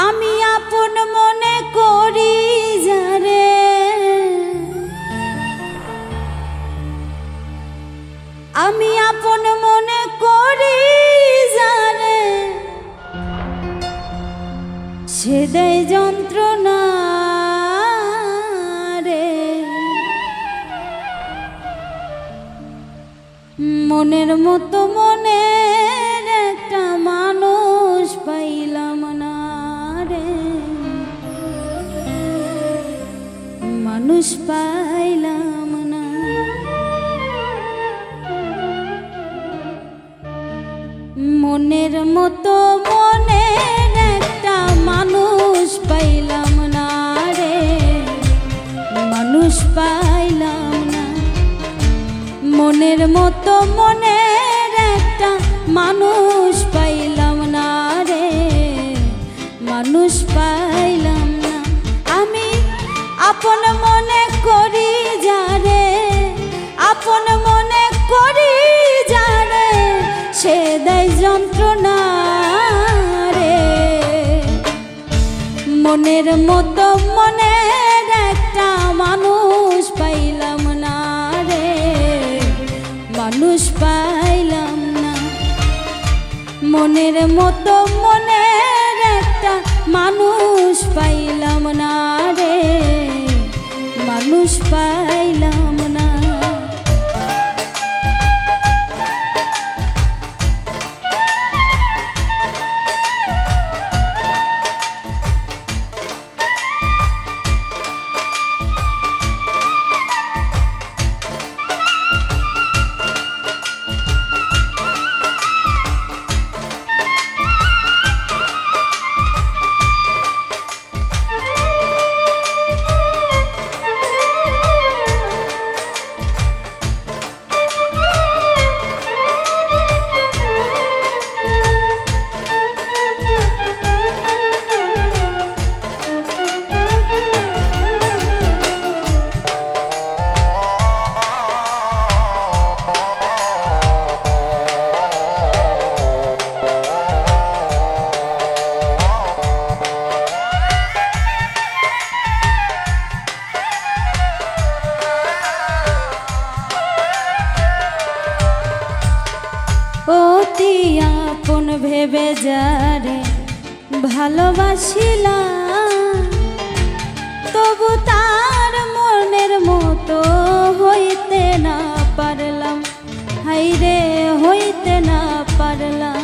আমি আপন মনে করি যারে, আমি আপন মনে করি যারে, সে দেয় যন্ত্রণা রে। মনের মতো মনের একটা মানুষ পাইলাম না রে, মানুষ পাইলাম না। মনের মতো মনের একটা মানুষ পাইলাম না রে, মানুষ পাইলাম না। মনের মতো মনের একটা মানুষ পাইলাম না রে, মানুষ পাইলাম না। আমি আপন মনে করি যারে, আপন মনে করি যারে, সে দেয় যন্ত্রণা রে। মনের মতো মনের একটা মানুষ পাইলাম না রে, মানুষ পাইলাম না। মনের মতো মনের একটা মানুষ পাইলাম না রে, মানুষ পাইলাম না। অতি আপন ভেবে যারে ভালোবাসিলাম, তবু তার মনের মতো হইতে না পারলাম, হাইরে হইতে না পারলাম।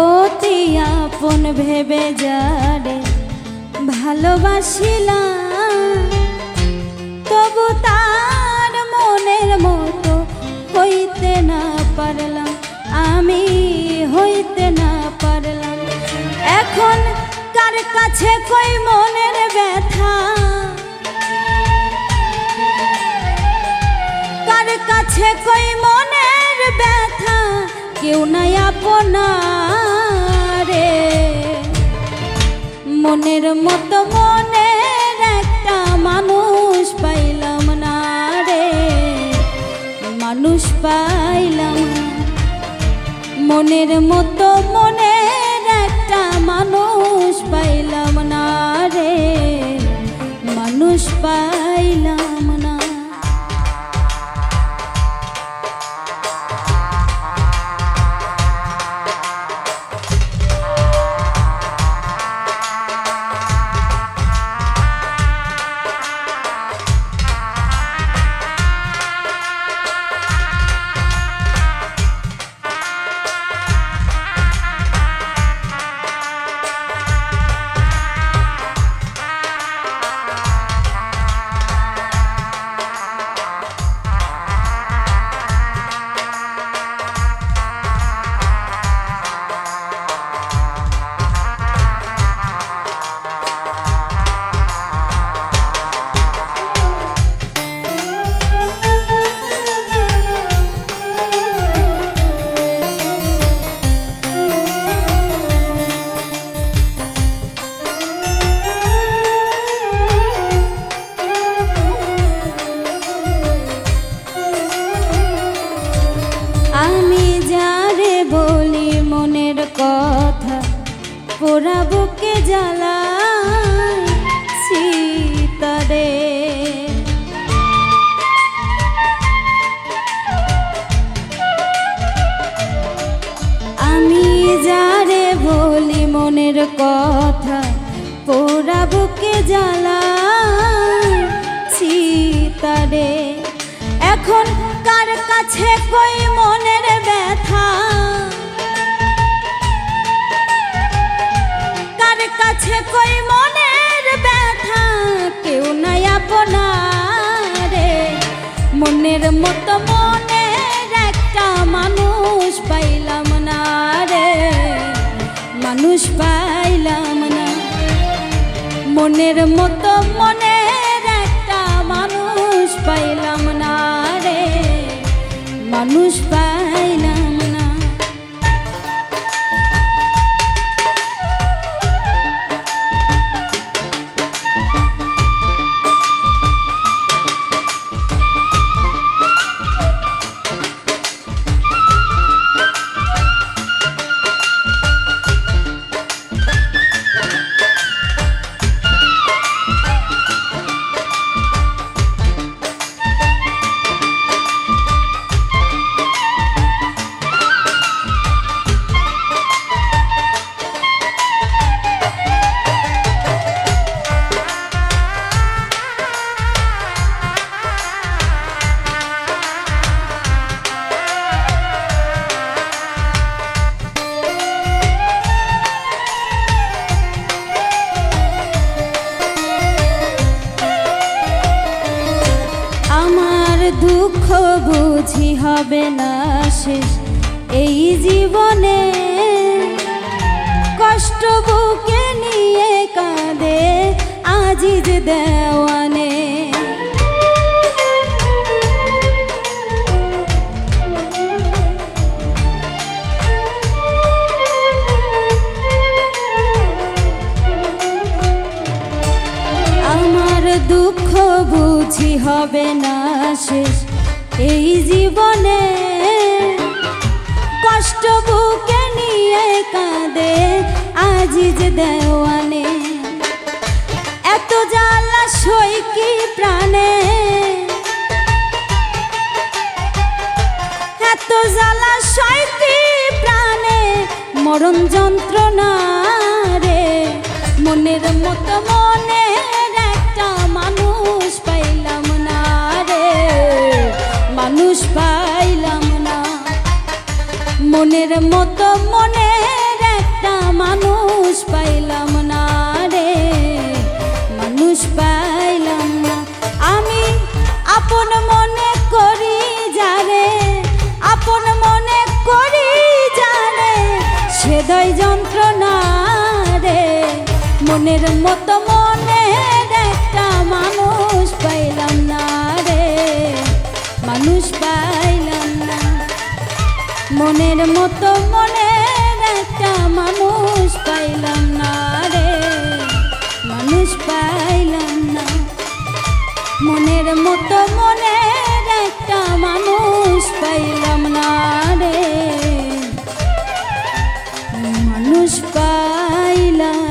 অতি আপন ভেবে যারে ভালোবাসিলাম, তবু তার মনের মতো হইতে না পারলাম, আমি হইতে না পারলাম। এখন কার কাছে কই মনের ব্যথা, কার কাছে কই মনের ব্যথা, কেউ নাই আপনা রে। মনের মতো মনের একটা মানুষ পাইলাম না রে, মানুষ পাইলাম না। মনের মতো মনের একটা মানুষ পাইলাম না রে, মানুষ পাইলাম না। পোড়া বুকে জ্বালায় সীতারে। আমি যারে বলি মনের কথা, পোড়া বুকে জ্বালায় সীতারে। এখন কার কাছে কই মনের ব্যথা, কার কাছে কই মনের ব্যথা, কেউ নাই আপনারে। মনের মতো মনের একটা মানুষ পাইলাম না রে, মানুষ পাইলাম না। মনের মতো মনের একটা মানুষ পাইলাম না রে, মানুষ পাইলাম না। দুঃখ বুঝি হবে না শেষ এই জীবনে, কষ্ট বুকে নিয়ে কাঁদে আজিজ দেওয়ানে। আমার দুঃখ বুঝি হবে না শেষ এই জীবনে, কষ্ট বুকে নিয়ে কাঁদে আজিজ দেওয়ানে। এত জ্বালা সই কি প্রাণে, এত জ্বালা সই কি প্রাণে, মরণ যন্ত্রণা রে। মনের মতো মনের একটা মানুষ পাইলাম না রে, মানুষ পাইলাম না। মনের মতো মনের একটা মানুষ পাইলাম না রে, মানুষ পাইলাম না। আমি আপন মনে করি যারে, আপন মনে করি যারে, সেদয় যন্ত্রণা রে। মনের মতো মনের একটা মানুষ পাইলাম না রে, মানুষ পাইলাম না। মনের মতো মনের একটা মানুষ পাইলাম না রে, মানুষ পাইলাম না। মনের মতো মনের একটা মানুষ পাইলাম না রে, মানুষ পাইলাম।